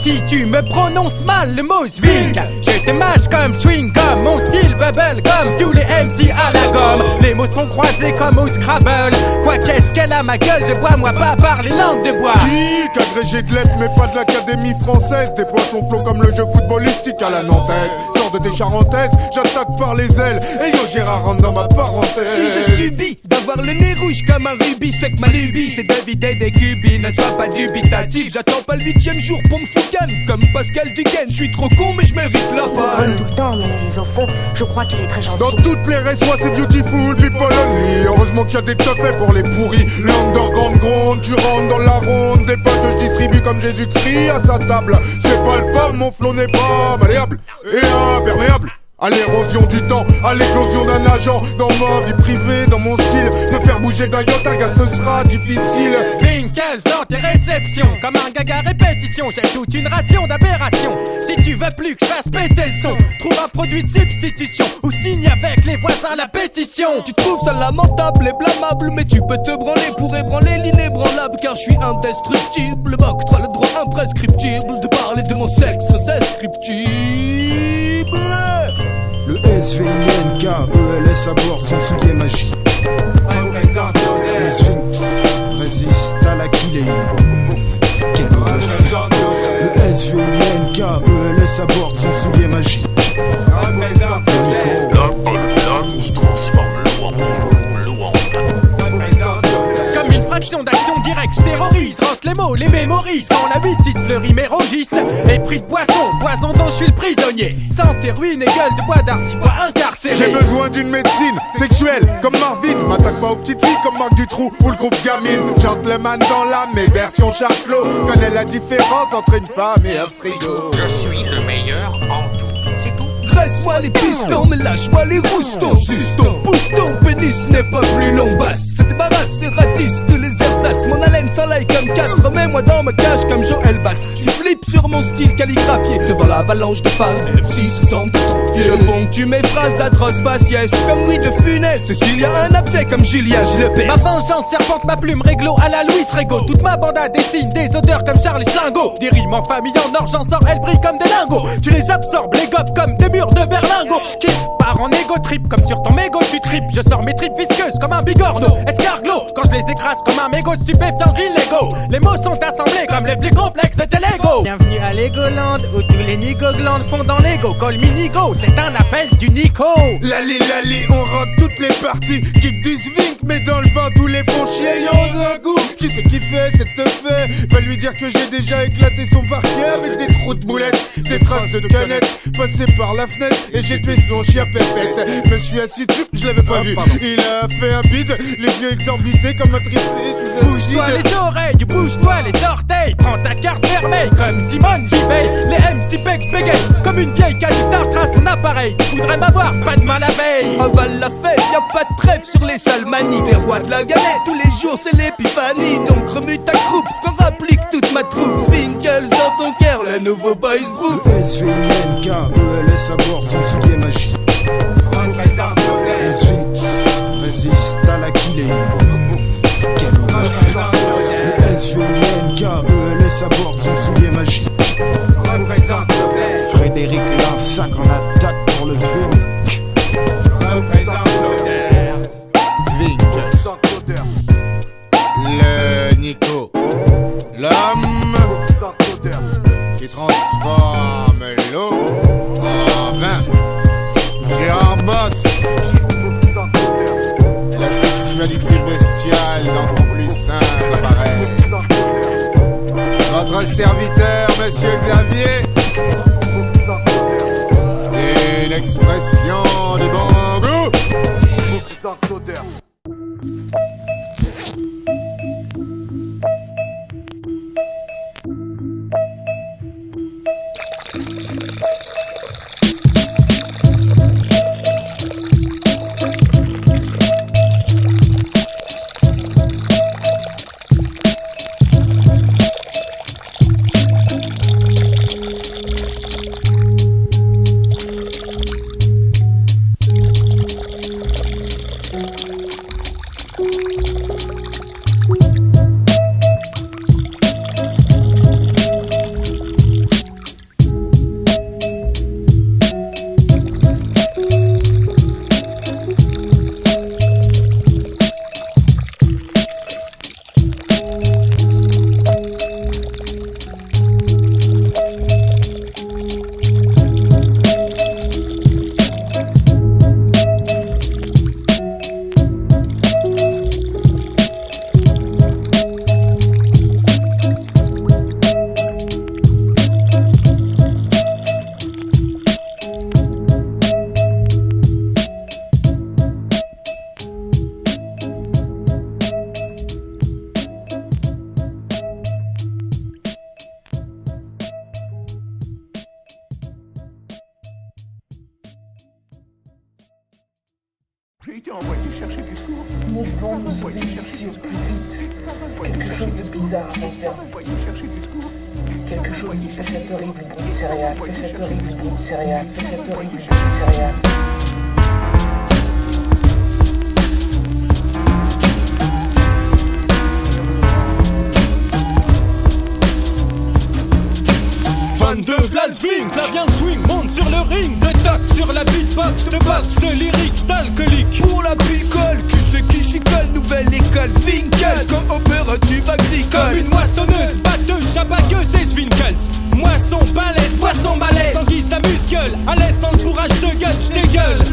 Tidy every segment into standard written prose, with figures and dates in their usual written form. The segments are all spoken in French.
si tu me prononces mal le mot swing. Je te mâche comme chewing gum, mon style bubble comme tous les MC à la gomme. Les mots sont croisés comme au Scrabble. Quoi qu'est-ce qu'elle a ma gueule de bois, moi pas parler langue de bois. Geek, agrégé de lettres mais pas de l'Académie française. Des poissons flots comme le jeu footballistique à la nantaise. Sors de tes charentaises, j'attaque par les ailes. Et yo Gérard rentre dans ma parenthèse. Si je subis d'avoir le nez rouge comme un rubis, c'est que ma lubie c'est de vider des cubis. Ne sois pas dubitatif, j'attends pas le 8ème jour pour me foucane. Comme Pascal Duquesne, je suis trop con mais je mérite la panne. Tout le temps, mais au fond, je crois qu'il est très gentil. Dans toutes les résois c'est beautiful, people only. Heureusement qu'il y a des teufs pour les pourris. Le underground gronde, tu rentres dans la ronde. Des potes que je distribue comme Jésus-Christ à sa table. C'est pas le pas, mon flot n'est pas malléable et imperméable à l'érosion du temps, à l'éclosion d'un agent. Dans ma vie privée, dans mon style, me faire bouger d'un iota, gars, ce sera difficile. Swinkles dans tes réceptions, comme un gag à répétition. J'ai toute une ration d'aberration. Si tu veux plus que je fasse péter le son, trouve un produit de substitution ou signe avec les voisins la pétition. Tu trouves ça lamentable et blâmable, mais tu peux te branler pour ébranler l'inébranlable. Car je suis indestructible, m'octroie le droit imprescriptible de parler de mon sexe indescriptible. Le SVINKELS à bord sans souliers magiques. Le sphincter résiste à la killing. Le SVINKELS à bord sans souliers magiques. L'homme qui transforme l'eau en Comme une fraction d'action directe, je terrorise. Rentre les mots, les mémorise. Quand la 8-6 fleurit mes rogis. Épris de poison dont je suis le prisonnier. Santé, ruine et gueule de bois d'art, 6 fois incarcéré. J'ai besoin d'une médecine sexuelle comme Marvin. Je m'attaque pas aux petites filles comme Marc Dutroux ou le groupe Gamine. Gentleman dans l'âme, mais version Charclot. Connais la différence entre une femme et un frigo. Je suis le meilleur en tout, c'est tout. Graisse-moi les pistons, mais lâche-moi les roustons. Juston, pousse ton pénis n'est pas plus long. Basse, se débarrasse, c'est ratiste les ersatz. Mon haleine s'enlaye comme 4, remets-moi dans ma cage comme Joël Bax. Tu flippes sur mon style calligraphié devant l'avalanche de phases. Les MC se sentent trop vieux. Je ponctue mes phrases d'atroces faciès comme Louis de Funès. S'il y a un abcès comme Julien, je le baisse. Ma vengeance serpente, ma plume réglo à la Louis Rego. Toute ma bande a des signes, des odeurs comme Charlie Schlingo. Des rimes en famille en or, j'en sors, elles brillent comme des lingots. Tu les absorbes, les gobes comme des murs de berlingot. J'kiffe, pars en égo trip, comme sur ton mégot tu tripes. Je sors mes tripes visqueuses comme un bigorneau. Escargot, quand je les écrase comme un mégot stupéfiant, illégaux. Les mots sont assemblés comme les plus complexes de tes Lego. Bienvenue à Legoland, où tous les nigoglandes font dans Lego. Call me Nigo, c'est un appel du Nico. Lali, on rentre toutes les parties. Kick du svink, mais dans le vent tous les font chier. Yo, un coup, qui c'est qui fait, c'est te fait. Va lui dire que j'ai déjà éclaté son parquet avec des trous de boulettes, des traces de canettes. Passé par la fenêtre et j'ai tué son chien pépette. Me suis assis dessus, je l'avais pas vu. Il a fait un bide, les yeux exorbités comme un triplé. Bouge-toi les oreilles, bouge-toi les orteils. Prends ta carte vermeille comme Simone J-Veille. Les MC Peck bégayent comme une vieille qui a du tartre à son appareil. Voudrais m'avoir, pas de mal à veille. Avale la fête, y'a pas de trêve sur les salmanies. Les rois de la galette, tous les jours c'est l'épiphanie. Donc remue ta croupe, qu'on rapplique toute ma troupe. Swinkles dans ton cœur, le nouveau boys group. Le SVINKELS à bord sans souliers magiques. Le sphincter résiste à la killing. Le SVINKELS à bord sans souliers magiques. Frédéric Linsac en attaque pour le Svink. Le Nico, l'homme qui transforme l'eau en vin. Gérard Boss, la sexualité bestiale dans son plus simple appareil. Votre serviteur, Monsieur Xavier, une expression de bon goût. Quelque chose de bizarre à faire. Quelque chose qui fait cette horrible bruit de céréales. Fait cette horrible bruit de céréales. Fait cette horrible bruit de céréales. De Vlad swing, clavien de swing, monte sur le ring, de tac sur la beatbox, de box, de lyrics, d'alcoolique. Pour la picole, qui c'est qui s'y colle, nouvelle école, Swinkels, comme opérative agricole. Comme une moissonneuse, batteuse, chabaqueuse, c'est Swinkels. Moisson, balèze, poisson, malaise, en guise d'amuse-gueule, à l'aise dans le bourrage de gueule, j'dégueule.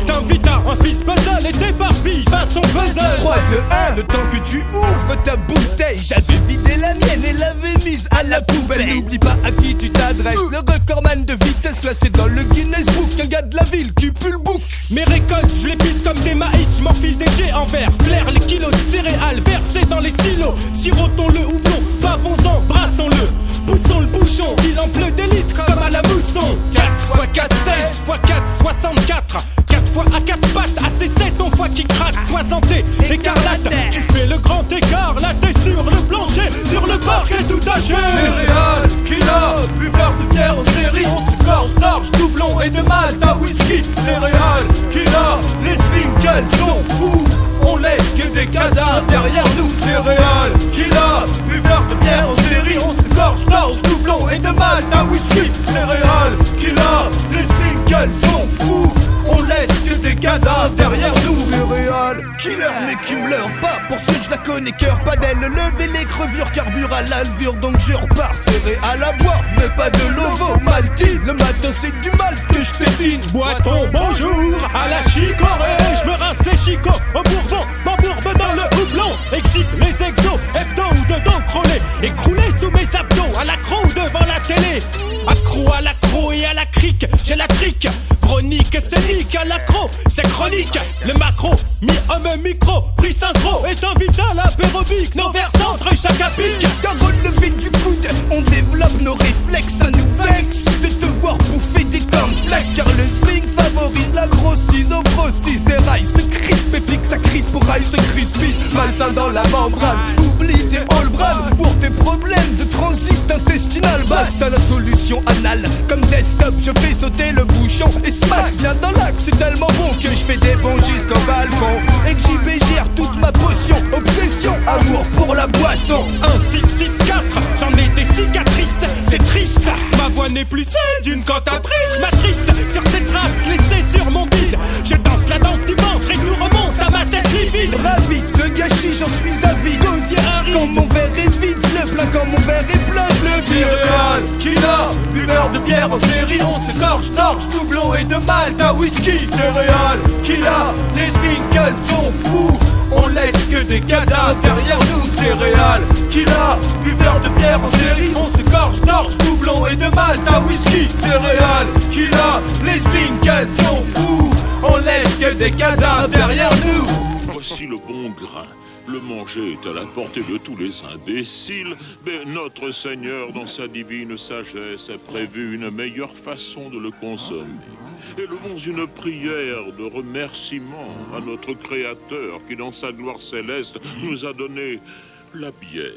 T'invites à un fils puzzle et t'éparpilles façon puzzle. 3, 2, 1, le temps que tu ouvres ta bouteille. J'avais vidé la mienne et l'avais mise à la poubelle. N'oublie pas à qui tu t'adresses. Le recordman de vitesse classé dans le Guinness Book. Un gars de la ville qui pue le bouc. Mes récoltes, je les pisse comme des maïs. J'm'enfile des jets en verre. Flaire les kilos de céréales versés dans les silos. Sirotons le houblon, bavons-en, brassons-le. Poussons le bouchon, il en pleut des litres comme à la mousson. 4 x 4, 16 x 4, 64. 4 fois à 4 pattes, AC7 ton foie qui craque, sois santé, écarlate. Tu fais le grand écart, là t'es sur le plancher, sur le parquet tout âgé. Céréales, killa, buveur de bière en série. On se gorge d'orge, doublon et de malt à whisky. Céréales, killa, les Swinkels sont fous. On laisse que des cadavres derrière nous. Céréales, killa, buveur de bière en série. On se gorge d'orge, doublon et de malt à whisky. Céréales, killa, les Swinkels sont fous. On laisse que des cadavres derrière nous. Céréales, killer mais qui me leurre pas. Pour ceux que je la connais cœur pas d'elle. Lever les crevures, carbure à l'alvure. Donc je repars céréales à boire, mais pas de l'ovo maltine. Le matin c'est du mal que je tétine. Boiton bonjour à la chicorée. Je me rince les chicots au bourbon, m'embourbe dans le houblon. Excite les exos, hebdo ou de dos crôlé. Écroulé sous mes abdos, à l'accro devant la télé. Accro à l'accro et à la crique, j'ai la trique. Chronique, c'est nique à l'accro, c'est chronique. Le macro, mi-homme micro, prix synchro. Est invité à l'apérobique, nos vers centres chaque à pique. Quand on levé du coude, on développe nos réflexes. Ça nous vexe de te voir bouffer des cornflakes. Car le swing favorise la grosse tease au frosties. Des rails se crispent et pique sa crise pour rails se crispissent. Malsain dans la membrane, oublie tes all-bran. Pour tes problèmes de transit intestinal, basta la solution anale. Comme desktop, je fais sauter le bouchon. Et smack vient dans l'axe, c'est tellement bon que je fais des bons jusqu'au balcon. Et que j'y gère toute ma potion. Obsession, amour pour la boisson. 1, 6, 6, 4, j'en ai des cicatrices. C'est triste, ma voix n'est plus celle d'une cantatrice. M'attriste sur tes traces laissées sur mon bide. Je danse la danse du ventre et tout remonte à ma tête livide. Ravi de ce gâchis, j'en suis avide. Dosier aride. Quand mon verre est vide, je le plains. Quand mon verre est plein, je le vide. Céréales, killa, buveur de bière en série. On se gorge d'orge, doublon et de malt à whisky. Céréales, killa, les Swinkels sont fous. On laisse que des cadavres derrière nous. Céréales, killa, buveur de bière en série. On se gorge d'orge, doublon et de malt à whisky. Céréales, killa, les Swinkels sont fous. On laisse que des cadavres derrière nous. Voici le bon grain. Le manger est à la portée de tous les imbéciles, mais notre Seigneur, dans sa divine sagesse, a prévu une meilleure façon de le consommer. Élevons une prière de remerciement à notre Créateur qui, dans sa gloire céleste, nous a donné la bière.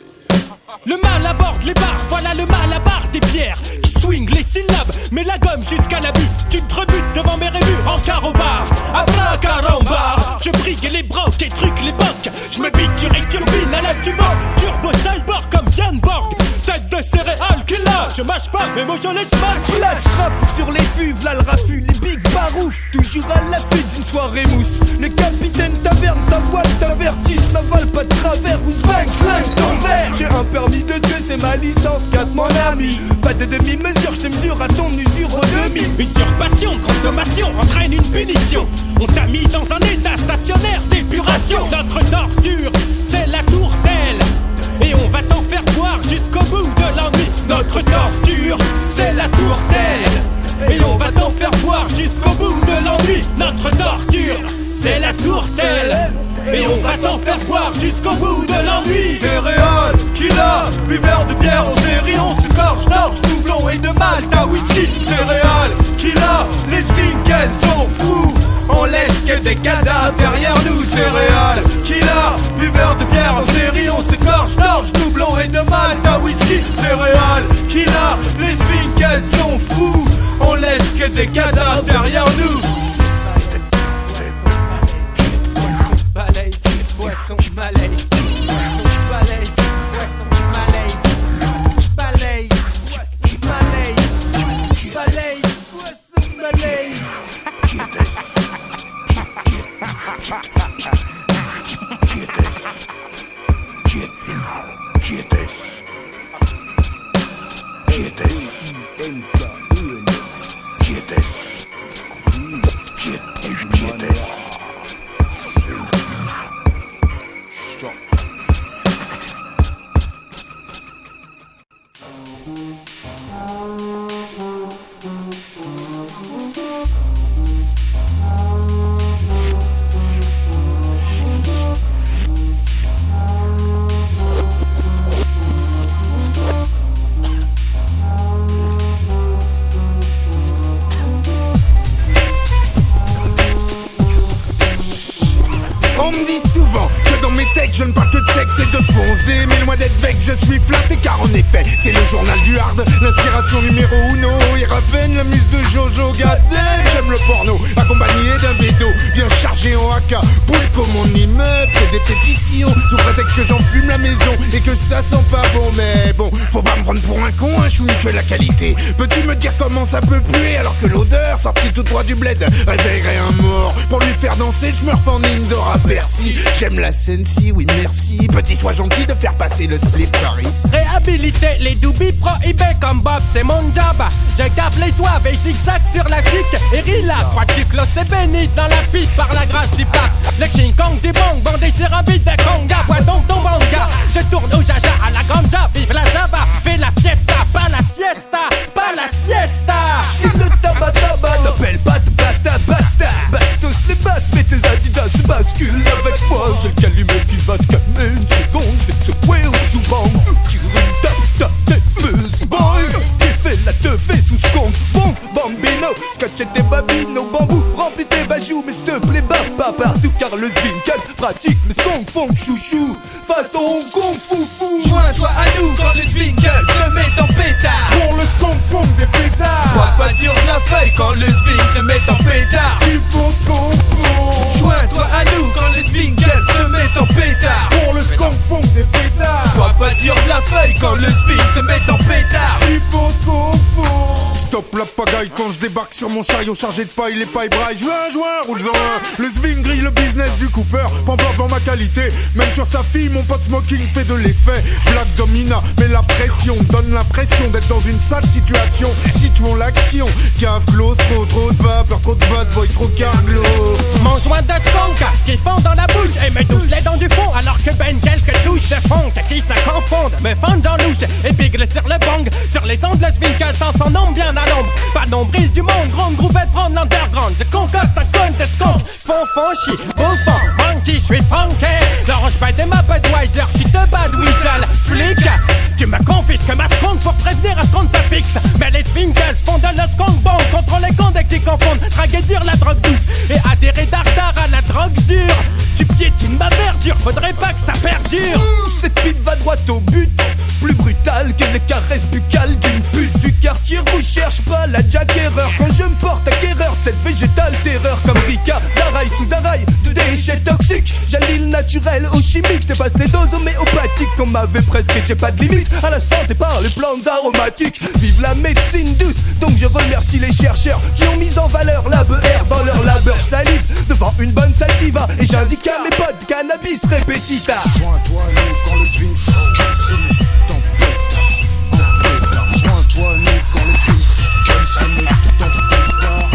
Le mal aborde les barres, voilà le mal à barre des pierres qui swing les syllabes, mais la gomme jusqu'à la butte. Tu te rebutes devant mes rémus en carobar, abracadabra. Je brigue les brocs et trucs les bocs. Je me bite sur et turbine à la tuba. Turbo cyborg comme Yann Borg. Tête de céréales qu'il a, je mâche pas, mais moi je les smash. Flash rafle sur les fuves, là le raffut, les big baroufs. Toujours à l'affût d'une soirée mousse. Le capitaine taverne, ta voile t'avertisse. N'avale pas de travers ou swag, flingue ton verre. J'ai un permis de Dieu, c'est ma licence, 4 mon ami. Pas de demi-mesure, je te mesure à ton usure au demi. Usurpation, consommation entraîne une punition. On t'a mis dans un état stationnaire d'épuration. Notre torture, c'est la tourtelle. Et on va t'en faire boire jusqu'au bout de l'ennui. Notre torture, c'est la tourtelle. Et on va t'en faire boire jusqu'au bout de l'ennui. Notre torture, c'est la tourtelle. et on va t'en faire boire jusqu'au bout de l'ennui. Céréales, Killa, buveur de bière en série, on se gorge d'orge, doublon et de Malta whisky. Céréales, Killa, les Winkels sont fous, on laisse que des cadavres derrière nous. Céréales, Killa, buveur de bière en série, on se gorge d'orge, doublon et de Malta whisky. Céréales, Killa, les Winkels sont fous, on laisse que des cadavres derrière nous. Balèze, poisson, balèze, poisson, balèze, poisson, balèze, balèze, poisson, balèze, balèze, poisson, balèze. On me dit souvent que dans mes textes je ne parle que de sexe et de fonce D, mais loin d'être vexe, je suis flatté car en effet c'est le journal du hard, l'inspiration numéro uno. Et Raven, la muse de Jojo Gadem. J'aime le porno, accompagné d'un bédo bien chargé en AK, boule comme mon immeuble, et des pétitions sous prétexte que j'en fume la maison et que ça sent pas bon. Mais bon, faut pas me prendre pour un con, hein, je suis que la qualité. Peux-tu me dire comment ça peut puer alors que l'odeur sortie tout droit du bled réveillerait un mort pour lui faire danser le smurf en indoor à Bercy. J'aime la scène, si oui merci. Petit, sois gentil de faire passer le split Paris. Réhabiliter les doubis prohibés comme Bob, c'est mon job. Je gaffe les soives et zigzag sur la chic. Et Rila, 3 chiclos, c'est béni dans la pipe par la grâce du pape. Le King Kong du bang, bandé sur un beat de conga. Bois donc ton banga. Je tourne au jaja à la ganja. Vive la java, fais la fiesta, pas la siesta, pas la siesta. Si le tabac n'appelle pas de bata basta. Bastos les basses, mais tes adidas se basculent avec moi. J'ai le calumet qui va te calmer une seconde. Je vais te secouer au chou-bang. Tire une tape, fuse boy. Qui fait la teufée sous skunk. Bon, bambino, scotché tes babines au bambou. Remplis tes bajoux, mais s'il te plaît, baffe pas partout. Car le Zwinkels pratique le skunk funk chouchou. Façon kung fu fou. Joins-toi à nous quand le Zwinkels se met en pétard. Pour le skunk funk des pétards. Sois pas dur de la feuille quand le Zwink se met en pétard. Il faut skunk funk. Joins-toi à nous quand les Zwinkels se mettent en pétard. Pour le skunk funk des pétards. Sois pas dur de la feuille quand le Zwink se met en pétard. Il faut skunk funk. Stop la pagaille quand je débarque sur mon chariot chargé de paille, les pailles braille. Joint, roules-en un. Le Zwink grille le business du Cooper, pas ma qualité. Même sur sa fille, mon pote smoking fait de l'effet. Black domina, mais la pression donne l'impression d'être dans une sale situation. Situons l'action, cave close, trop de vapeur, trop de bad boy, trop carglo. Mon joint de skunk qui fond dans la bouche et me touche les dents du fond. Alors que ben quelques touches de funk qui se confondent, me fondent en louche et bigle sur le bang. Sur les ondes, le Zwinkels sans son nom bien à l'ombre. Pas nombril du monde, grande groove et prendre l'underground. Je concocte un con de skunk, fond, chi, bouffon, monkey, je suis funky. L'orange pas de ma Budweiser, tu te bats de weasel, flic. Tu me confisques ma skunk pour prévenir à ce qu'on s'affixe. Mais les Zwinkels font de la skunk bomb contre les cons dès qu'ils confondent draguer dur la drogue douce et adhérer dardard à la drogue dure. Tu piétines ma verdure, faudrait pas que ça perdure. Cette pipe va droit au but, plus brutale que les caresses buccales d'une pute du quartier rouge. Cherche pas la jack erreur quand je me porte acquéreur de cette végétale terreur. Comme Rika, Zaraï sous Zaraï, de déchets toxiques. J'allie le naturel au chimique, je dépasse les doses homéopathiques qu'on m'avait prescrites. J'ai pas de limite à la santé par les plantes aromatiques. Vive la médecine douce, donc je remercie les chercheurs qui ont mis en valeur la BR dans leur labeur. Salive devant une bonne sativa et j'indique à mes potes cannabis répétita. Joins-toi à nous quand le Zwink se met en pétard. Joins-toi à nous quand le Zwink se met en pétard.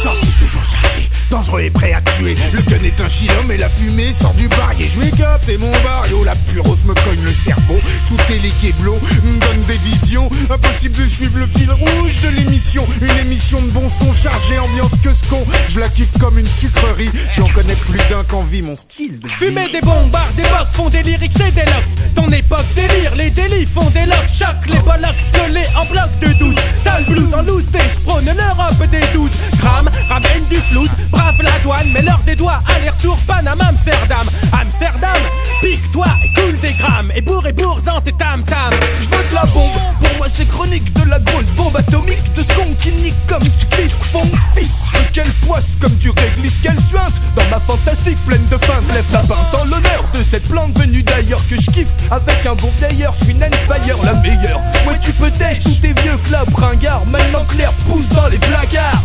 Sorti toujours chargé, dangereux et prêt à tuer. Le gun est un chilhomme et la fumée sort du barillet. Et je wake up, t'es mon barrio, la purose me cogne le cerveau. Sous télékéblo, me donne des visions. Impossible de suivre le fil rouge de l'émission. Une émission de bon son chargée, ambiance que ce con. Je la kiffe comme une sucrerie. J'en connais plus d'un qu'envie mon style de vie. Fumer des bombards, des bocs font des lyrics et des locks. Ton époque délire, les délits font des locks. Choc, les bollocks collés en bloc de 12. T'as le blues en loose, je prône l'Europe des 12 grammes. Ramène du flouze, brave la douane. Mets l'heure des doigts, aller-retour Panama, Amsterdam. Amsterdam, pique-toi et coule des grammes. Et bourre-en tes tam-tam. Je veux de la bombe, pour moi c'est chronique. De la grosse bombe atomique, de ce con qui nique comme cycliste, fond fils. Quelle poisse comme du réglisse, quelle suinte. Dans ma fantastique pleine de faim, lève la pinte en l'honneur de cette plante venue d'ailleurs que je kiffe. Avec un bon vieilleur, suis une fire, la meilleure. Ouais tu peux tèche tous tes vieux clubs ringards. Maintenant clair pousse dans les placards.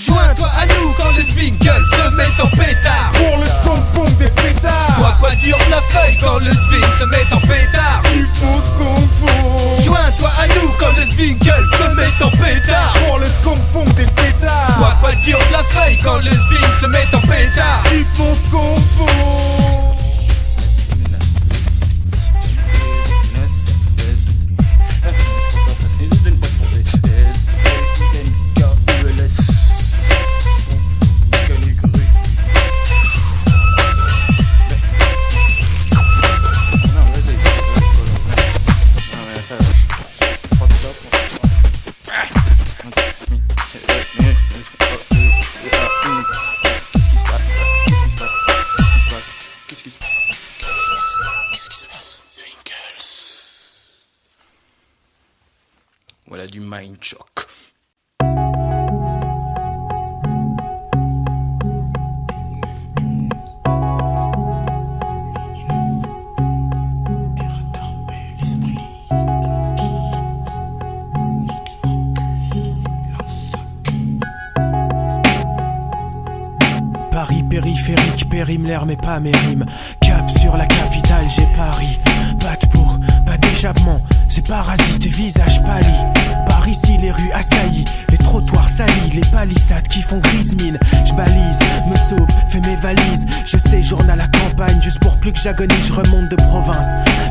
Joins-toi à nous quand le Zwinkle se met en pétard. Pour le skunk des pétards. Sois pas dur de la feuille quand le Zwing se met en pétard. Il faut skunk. Joins-toi à nous quand le Zwinkle se met en pétard. Pour le skunk des pétards. Sois pas dur de la feuille quand le Zwing se met en pétard. Il faut skunk. Voilà du mind shock. Paris périphérique, périme l'air mais pas mes rimes. Cap sur la capitale, j'ai Paris. Pas de peau, pas d'échappement. C'est parasite et visage pâli. Par ici les rues assaillies, les trottoirs salis, les palissades qui font grise mine. J'balise, me sauve, fais mes valises. Je séjourne à la campagne juste pour plus que j'agonise. Je remonte de province.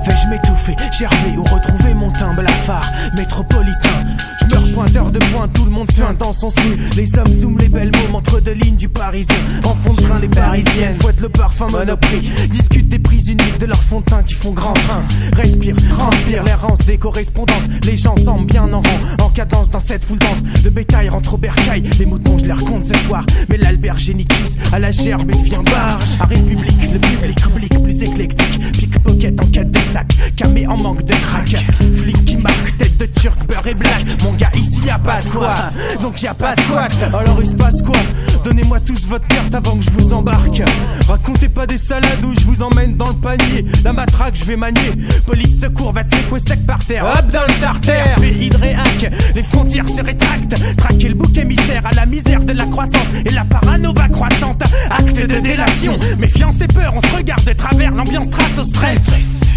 Vais-je m'étouffer, gerber ou retrouver mon timbre lafare métropolitain. Je meurs pointeur de pointe, tout le monde suinte dans son sou. Les hommes zooment les belles mômes entre deux lignes du parisien. En fond de train les parisiennes fouettent le parfum Monoprix. Discutent des prix uniques de leurs fonds de teint qui font grand train. Respire, transpire, l'air rance des correspondances. Les gens semblent bien en rang, en cadence dans cette foule dense. Le bétail rentre au bercail, les moutons je les raconte ce soir. Mais l'albergénicus à la gerbe et devient barge. À République, le public oblique plus éclectique. Pickpocket en quête de sac, camé en manque de crack. Flic qui marque, tête de turc, beurre et black. Mon gars ici y'a pas quoi, donc y'a pas squat. Alors il se passe quoi? Donnez-moi tous votre carte avant que je vous embarque. Racontez pas des salades où je vous emmène dans le panier. La matraque je vais manier. Police secours va te secouer sec par terre. Hop dans le charter. Pays de réac, les frontières se rétractent. Traquer le bouc émissaire à la misère de la croissance et la paranova croissante. Acte de délation, méfiance et peur. On se regarde de travers, l'ambiance trace au stress.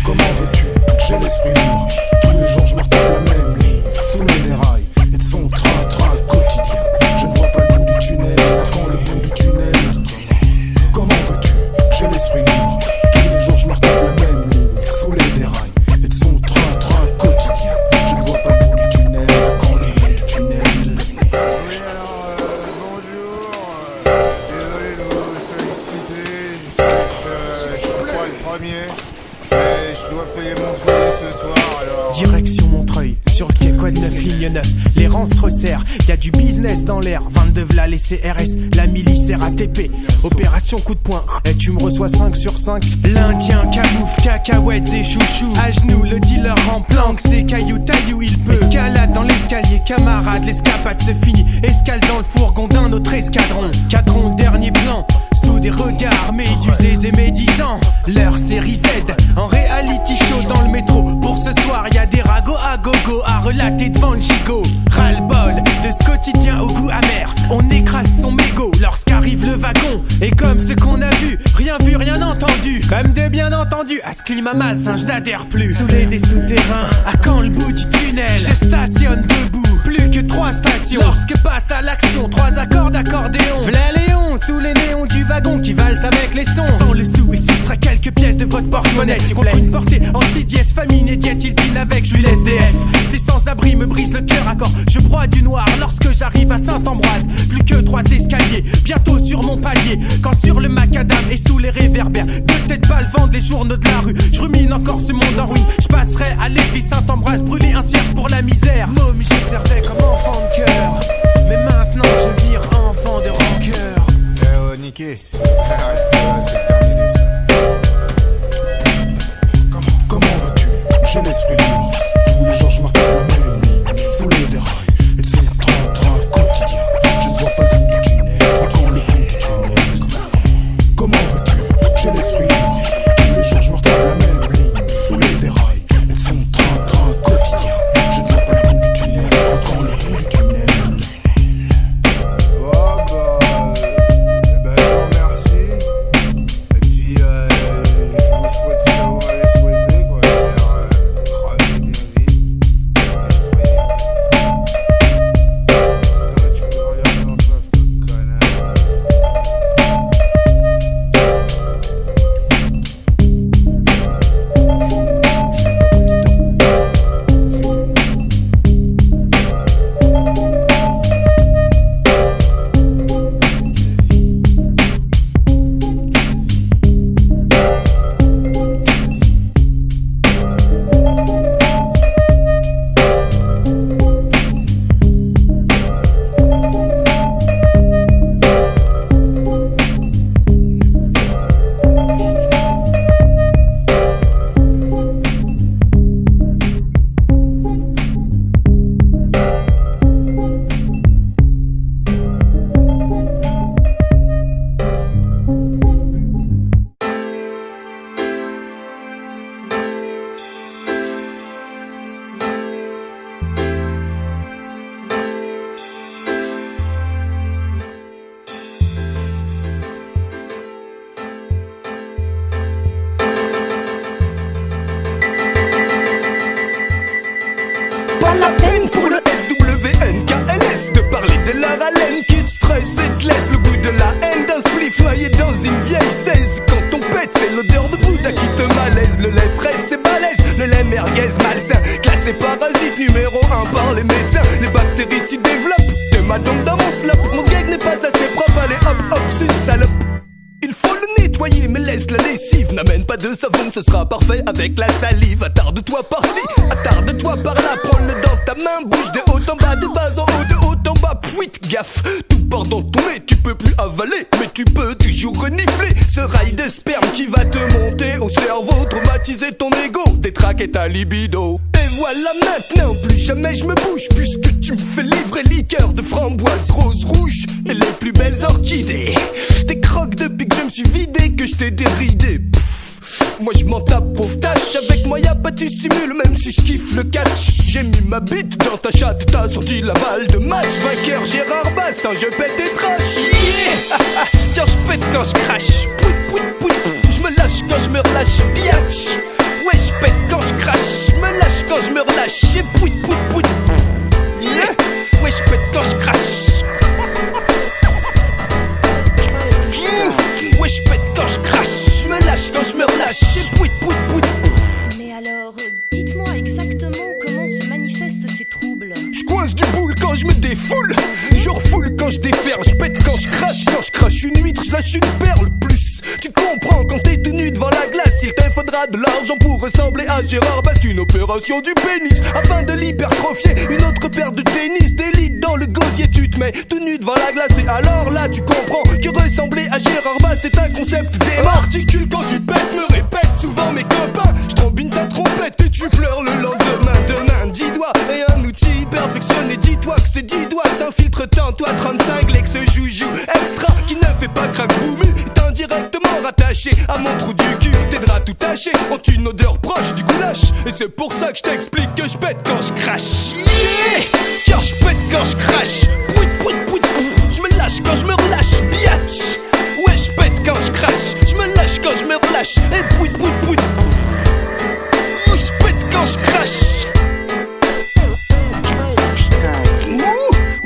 Comment veux-tu que j'ai l'esprit libre? Tous les jours je me retape la même ligne. Fouler des rails et de son train quotidien. Je ne vois pas le bout du tunnel, quand le bout du tunnel. Comment veux-tu que j'ai l'esprit libre? Tous les jours je me retape la même ligne. Fouler des rails et de son train quotidien. Je ne vois pas le bout du tunnel, quand le bout du tunnel. Oui alors bonjour, désolé de vous solliciter. Je sais que je suis pas le premier, mais je dois payer mon soirée ce soir alors. Direction Montreuil, sur le quai quoi de 9, ligne 9. Les rangs se resserrent, y'a du business dans l'air. 22 v'là les CRS, la milice RATP. Opération coup de poing, et tu me reçois 5 sur 5. L'Indien, camoufle, cacahuètes et chouchou. À genoux, le dealer en planque, c'est caillou, taillou, il peut. Escalade dans l'escalier, camarade, l'escapade c'est fini. Escale dans le fourgon d'un autre escadron. Cadron, dernier plan, sous des regards médusés et médisants. Leur série Z, en reality show dans le métro. Pour ce soir, y'a des ragots à gogo à relater devant le gigot. Ras-le-bol de ce quotidien au goût amer. On écrase son mégot lorsqu'arrive le wagon. Et comme ce qu'on a vu, rien entendu. Comme des bien entendus, à ce climat malsain, je n'adhère plus. Saoulé des souterrains, à quand le bout du tunnel? Je stationne debout, plus que 3 stations. Lorsque passe à l'action, 3 accords d'accordéon. V'là Léon, sous les néons du wagon qui va valse avec les sons. Sans les sous et soustrait quelques pièces de votre porte-monnaie. Contre une portée en si dièse, famine et diète, il dîne avec, je lui laisse DF. Ces sans-abri me brisent le cœur à corps. Je broie du noir lorsque j'arrive à Saint-Ambroise. Plus que 3 escaliers, bientôt sur mon palier. Quand sur le macadam et sous les réverbères, 2 têtes balles vendent les journaux de la rue. Je rumine encore ce monde en ruine. Je passerai à l'église Saint-Ambroise, brûler un cierge pour la misère. Momie, je servais comme enfant de cœur, mais maintenant je vire enfant de rancœur. Oh, niqué, c'est terminé ça. Comment veux-tu? J'ai l'esprit libre. Tous les jours je marque la même ligne. Sous les dérails et de son train quotidien. Je ne vois pas le bout du tunnel. Encore le bout du tunnel. Comment veux-tu? J'ai l'esprit libre. Tous les jours je marque la même ligne. Sous les dérails et de son train quotidien. Je ne vois pas le bout du tunnel. Encore le bout du tunnel. Oh bah, je vous remercie. Et puis, je vous souhaite ce que vous m'avez souhaité, quoi. Crever bien vite. Là, tu peux regarder en face, le connard. Pas la peine pour le SWNKLS de parler de la haleine qui te stresse et te laisse le goût de la haine d'un spliff noyé dans une vieille 16. Quand on pète, c'est l'odeur de Bouddha qui te malaise. Le lait frais, c'est balèze, le lait merguez malsain, classé parasite numéro 1 par les médecins. Les bactéries s'y développent, t'es madame dans mon slop. Mon sgeg n'est pas assez propre, allez hop hop, sus salope. Il faut le nettoyer, mais laisse la lessive. N'amène pas de savon, ce sera parfait avec la salive. Attarde-toi par-ci, attarde-toi par-là. Prends-le dans ta main, bouge de haut en bas, de bas en haut, de haut en bas. Pouit, gaffe, tout part dans ton nez. Tu peux plus avaler, mais tu peux toujours renifler. Ce rail de sperme qui va te monter au cerveau, traumatiser ton ego, détraquer ta libido. Et voilà maintenant, plus jamais je me bouge, puisque tu me fais livrer liqueur de framboise rose rouge et les plus belles orchidées. Tes croques depuis que je me suis vidé, que je t'ai déridé. Moi je m'en tape, pauvre tâche. Avec moi y'a pas de dissimule, même si je kiffe le catch. J'ai mis ma bite dans ta chatte, t'as sorti la balle de match. Vainqueur Gérard Bastin, je pète des trash. Yeah. Quand je pète, quand je crache. Pouit, pouit, pouit. Je me lâche quand je me relâche. Biatch. Ouais, je pète quand je crache. Je me lâche quand je me relâche. Et pouit, pouit, pouit. Yeah. Ouais, je pète quand je crache. Ouais, je pète quand je crache. Je me lâche quand je me relâche. Et pouit, pouit, pouit. Mais alors, dites-moi exactement comment se manifestent ces troubles. Je coince du boule quand je me défoule. Je refoule quand je déferle. Je pète quand je crache une huître, je lâche une perle. Plus tu comprends quand t'es tenu devant la glace. Il te faudra de l'argent pour ressembler à Gérard Bass. Une opération du pénis afin de l'hypertrophier. Une autre paire de tennis d'élite dans le gosier. Tu te mets tout nu devant la glace. Et alors là tu comprends que ressembler à Gérard Bass c'est un concept dément. Articule quand tu pètes, me répète souvent mes copains. Je trombine ta trompette et tu pleures le lendemain. Demain 10 doigts et un outil perfectionné. Dis-toi que c'est 10 doigts s'infiltre-t-en toi 35 l'ex joujou extra qui ne fait pas crack boum. Est indirectement rattaché à mon trou du cul. Tes draps tout tachés ont une odeur proche du goulash. Et c'est pour ça que je t'explique que je pète quand je crache. Yeah. Car je pète quand je crache. Pouit, pouit, pouit. Je me lâche quand je me relâche. Biatch. Ouais, je pète quand je crache. Je me lâche quand je me relâche. Et pouit, pouit, pouit. Je pète quand je crache.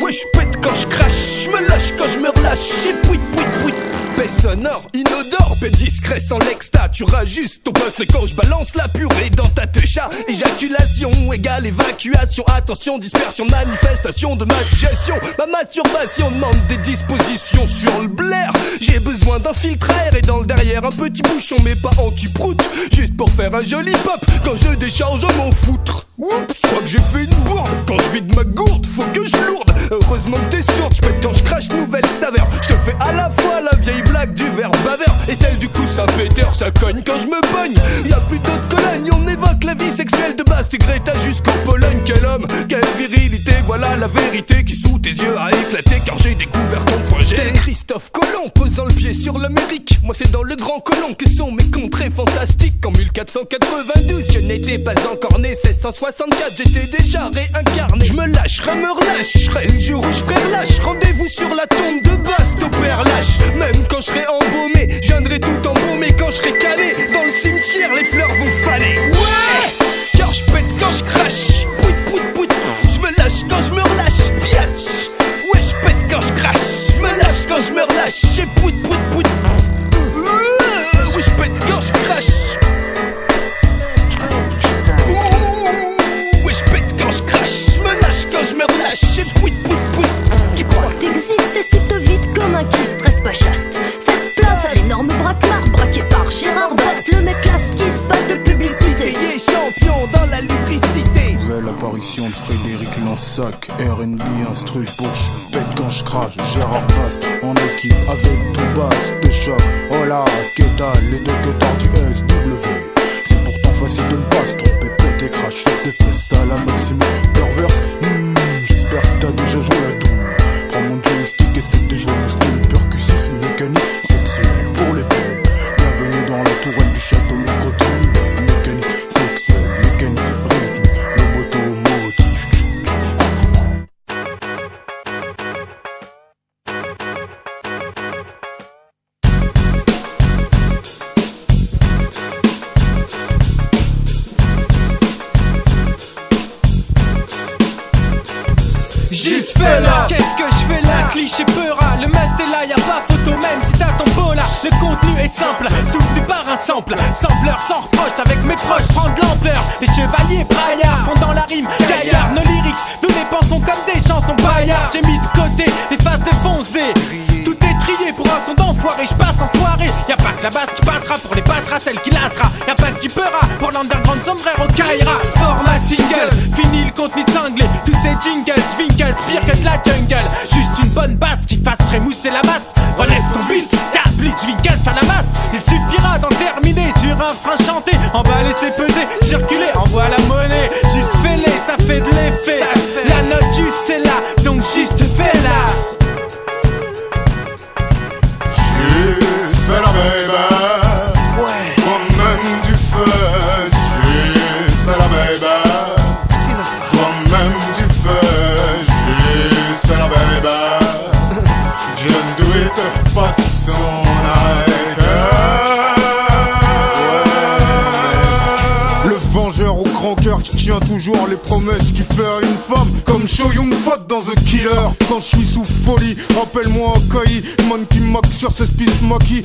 Ouais, je pète quand je crache. Je me lâche quand je me relâche. Et pouit, pouit, pouit. Personne sonore, inodore, peu discret sans l'exta. Tu rajustes ton poste quand je balance la purée dans ta techa. Éjaculation égale évacuation. Attention, dispersion, manifestation de ma digestion. Ma masturbation demande des dispositions sur le blaire. J'ai besoin d'un filtre à air et dans le derrière un petit bouchon, mais pas anti-prout. Juste pour faire un joli pop. Quand je décharge, je m'en foutre. Oups, je crois que j'ai fait une bourde. Quand je vide ma gourde, faut que je lourde. Heureusement que t'es sourde, je pète quand je crache, nouvelle saveur. Je te fais à la fois la vieille blague du verre baveur et celle du coup Saint-Péter, ça cogne quand je me pogne. Y'a plutôt de Cologne, on évoque la vie sexuelle de Bast et Greta jusqu'en Pologne. Quel homme, quelle virilité, voilà la vérité qui sous tes yeux a éclaté car j'ai découvert ton projet. Tel Christophe Colomb posant le pied sur l'Amérique. Moi c'est dans le grand colon que sont mes contrées fantastiques. En 1492, je n'étais pas encore né. 1664, j'étais déjà réincarné. Je me lâcherai, me relâcherai le jour où je ferai lâche. Rendez-vous sur la tombe de Bast au père lâche. Même quand je serai embaumé, je viendrai tout embaumer. Quand je serai calé dans le cimetière, les fleurs vont faner. Ouais, car je pète quand je crache. Pout pout pout. Je me lâche quand je me relâche. Biatch. Ouais, je pète quand je crache. Je me lâche quand je me relâche. J'ai pout pout pout. Oui, je pète quand je crache. Oui, je pète quand je crache. Je me lâche quand je me relâche. J'ai pout pout pout. Tu crois que t'existes et tu te vides comme un kiss, reste pas chaste. Faites place à l'énorme braquemar braqué par Gérard Bass. Le mec là, ce qui se passe de publicité. Il est champion dans la lubricité. Nouvelle apparition de Frédéric Lansac, R&B instru pour pète quand je crache. Gérard Bass en équipe avec tout basse de choc. Oh là, Keta, les deux quêteurs du SW. C'est pourtant facile de ne pas se tromper. Pète et crash, choc de fesses à la maximum. Perverse, j'espère que t'as déjà joué à tout. Prends mon joystick et fais déjà mon style percussif mécanique sexuel pour les belles. Bienvenue dans la tourelle du château Nicotine. Mécanique sexuel, mécanique rythme, le motomotive. Juste fais là, qu'est-ce que je fais là? Cliché peura, le must est là, y'a pas photo même si t'as ton beau là. Le contenu est simple, soutenu par un sample. Sampleur sans reproche, avec mes proches prends de l'ampleur. Les chevaliers braillards font dans la rime gaillard. Nos lyrics, nous les pensons comme des chansons baillards. J'ai mis de côté les phases de fonce D. Tout est trié pour un son d'enfoiré, je passe en soirée. Y'a pas que la basse qui passera, pour les passera celle qui lassera. Y'a pas que du peura, pour l'underground sombrero caillera. Format single, fini le contenu cinglé. Tous ces jingles, vinkas, pire que de la jungle. Juste une bonne basse qui fasse trémousser la masse. Relève ton buste, ta blitz, vinkas à la masse. Il suffira d'en terminer sur un frein chanté. On va laisser peser, circuler, envoie la monnaie. Juste fais-les, ça fait de l'effet. La note juste est là, donc juste fais-la. Juste fais la baby. Ouais. Toi-même tu fais. Juste fais la baby. Toi-même tu fais. Juste fais la baby. Just do it façon like. Le vengeur au grand cœur qui tient toujours les promesses qui fait à une femme. Comme Cho Young Fat dans The Killer. Quand je suis sous folie, rappelle-moi Kai. Man qui maque sur ses pistes maquille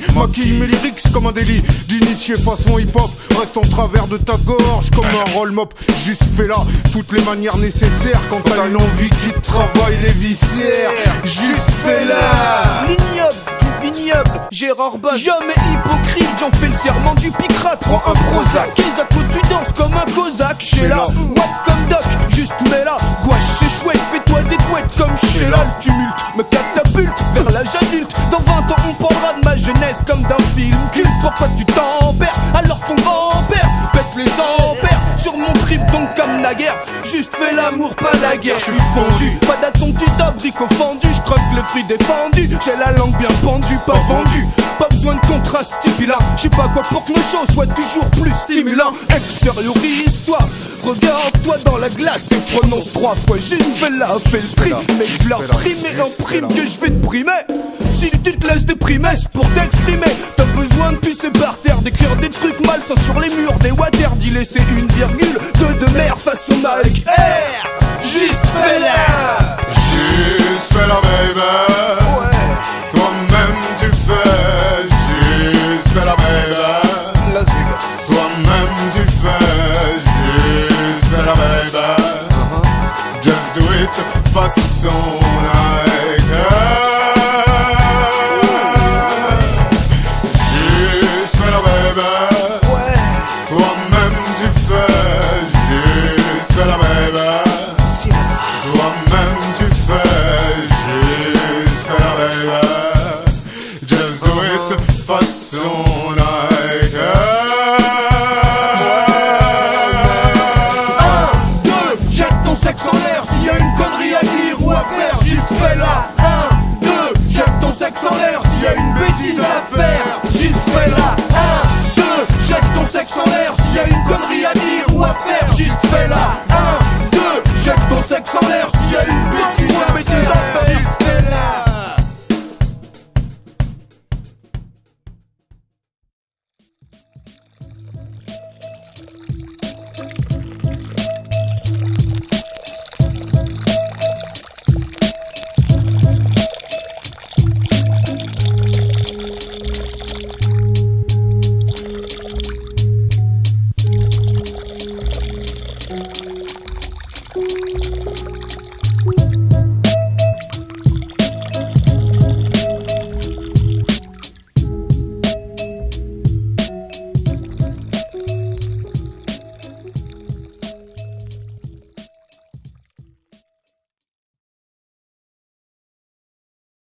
mes lyrics comme un délit d'initié façon hip-hop. Reste en travers de ta gorge comme un roll-mop. Juste fais-la, toutes les manières nécessaires. Quand t'as une envie qui te travaille les viscères. Juste fais-la. L'ignoble du vignoble, Gérard Bass. Jamais hypocrite, j'en fais le serment du picrate. Prends un Prozac, Isako, tu danses comme un Cosaque. Sheila, wap comme Doc, juste mets-la. Gouache, c'est chouette, fais-toi des couettes comme Sheila. Le tumulte me catapulte vers l'âge adulte. Dans 20 ans on parlera de ma jeunesse comme d'un film culte. Pourquoi tu t'en perds alors ton grand-père pète les ampères sur mon trip donc comme naguère. Juste fais l'amour, pas la guerre. Je suis fondu, pas d'attente, tu d'abricot fendu. Je croque le fruit défendu, j'ai la langue bien pendue, pas vendue. Pas besoin de contraste stipulant. Je sais pas quoi pour que nos shows soient toujours plus stimulants. Extériorise-toi, regarde-toi dans la glace et prononce 3 fois j'ai une fais-la, fais le tri. Mais je leur prime et en prime que je vais te primer. Si tu te laisses déprimer, c'est pour t'exprimer. T'as besoin de pisser par terre, d'écrire des trucs malsains sur les murs, des water, d'y laisser une virgule de mer façon Nike Air. Juste fais-la. Juste fais-la baby. Ouais. Toi-même tu fais. façon Nike. 1, 2, jette ton sexe en l'air. S'il y a une connerie à dire ou à faire, juste fais-la. 1, 2, jette ton sexe en l'air. S'il y a une bêtise à faire, juste fais-la.